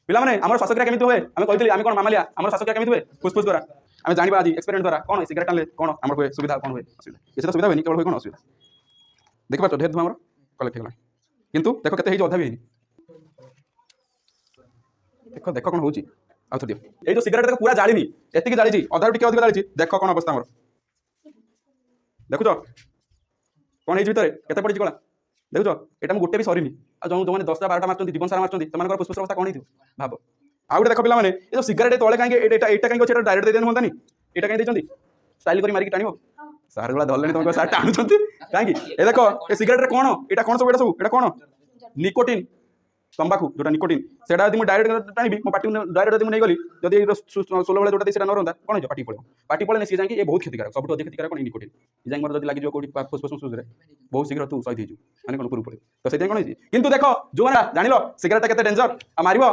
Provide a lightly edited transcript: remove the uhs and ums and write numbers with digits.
ପିଲାମାନେ ଆମର ଶ୍ୱାସକ୍ରିୟା କେମିତି ହୁଏ ଆମେ କହିଥିଲି ଆମେ କ'ଣ ମାମାଲିଆ ଆମର ଶ୍ୱାସକ୍ରିୟା କେମିତି ହୁଏ ଫୁସଫୁସ ଦ୍ୱାରା ଆମେ ଜାଣିବା ଆଜି ଏକ୍ସପେରିମେଣ୍ଟ ଦ୍ୱାରା କ'ଣ ସିଗାରେଟ୍ ଟାଣିଲେ କ'ଣ ଆମର ହୁଏ ସୁବିଧା କ'ଣ ହୁଏ ଅସୁବିଧା କିଛି ତ ସୁବିଧା ହୁଏନି କେବଳ ହୁଏ କ'ଣ ଅସୁବିଧା ଦେଖିପାରୁଛ ଢେର ଧୂଆଁ ଆମର କଲେକ୍ଟ ହେଇଗଲାଣି କିନ୍ତୁ ଦେଖ କେତେ ହେଇଛି ଅଧା ବି ହେଇନି ଦେଖ ଦେଖ କ'ଣ ହେଉଛି ଆଉ ଥରେ ଦିଅ ଏଇ ଯେଉଁ ସିଗାରେଟ୍ ଦେଖ ପୁରା ଜାଳିନି ଏତିକି ଜାଳିଛି ଅଧାରୁ ଟିକେ ଅଧିକ ଜାଳିଛି ଦେଖ କ'ଣ ଅବସ୍ଥା ଆମର ଦେଖୁଛ କ'ଣ ହେଇଛି ଭିତରେ କେତେ ପଡ଼ିଛି କଳା ଦେଖୁଛ ଏଇଟା ମୁଁ ଗୋଟେ ବି ସରିନି ଆଉ ଯେଉଁମାନେ 10ଟା 12ଟା ମାରୁଛନ୍ତି ଜୀବନ ସାରା ମାରୁଛନ୍ତି ସେମାନଙ୍କର ଫୁସଫୁସ ଅବସ୍ଥା କ'ଣ ହେଇଥିବ ଭାବ ଆଉ ଗୋଟେ ଦେଖ ପିଲାମାନେ ଏ ଯେଉଁ ସିଗାରେଟ୍ ତଳେ କାହିଁକି ଏଇଟା କାହିଁକି ଅଛି ଏଇଟା ଡାଇରେକ୍ଟ ଦେଇଦେଲେ ହୁଅନ୍ତାନି ଏଇଟା କାହିଁକି ଦେଇଛନ୍ତି ଷ୍ଟାଇଲ୍ କରି ମାରିକି ଟାଣିବ ସାର୍ ଗୁଡ଼ା ଧରିଲେଣି ତୁମେ ସାର୍ ଟାଣୁଛନ୍ତି କାହିଁକି ଏ ଦେଖ ଏ ସିଗାରେଟ୍ରେ କ'ଣ ଏଇଟା କ'ଣ ସବୁ ଏଇଟା କ'ଣ ନିକୋଟିନ୍ ତମ୍ବାକୁ ଯୋଉଟା ନିକୋଟିନ୍ সেটা যদি ମୁଁ ଡାଇରେକ୍ଟ ଟାଣିବି ମୋ ପାଟି ଡାଇରେକ୍ଟ ଯଦି ମୁଁ ନେଇଗଲି ଯଦି ଷୋଲ ଭଳିଆ ଯୋଉଟା ସେଟା ନ ରହନ୍ତା କ'ଣ ହେଇଯିବ ପାଟି ପଳେଇବ ପାଟି ପଳେଇଲେ ସିଏ ଯାଇକି ଏ ବହୁତ କ୍ଷତିକାରକ ସବୁଠୁ ଅଧିକ କ୍ଷତିକାରକ କ'ଣ ନିକୋଟିନ୍ ଏ ଯାଇକି ମୋର ଯଦି ଲାଗିଯିବ କୋଉଠି ଫୁସଫୁସରେ ବହୁତ ଶୀଘ୍ର ତୁ ସହିଦ ହେଇଯିବୁ ମାନେ କ'ଣ ଉପରକୁ ପଳେଇବ ତ ସେଥିପାଇଁ କ'ଣ ହେଇଛି କିନ୍ତୁ ଦେଖ ଯୋଉମାନେ ଜାଣିଲ ସିଗାରେଟଟା କେତେ ଡେଞ୍ଜର ଆଉ ମାରିବ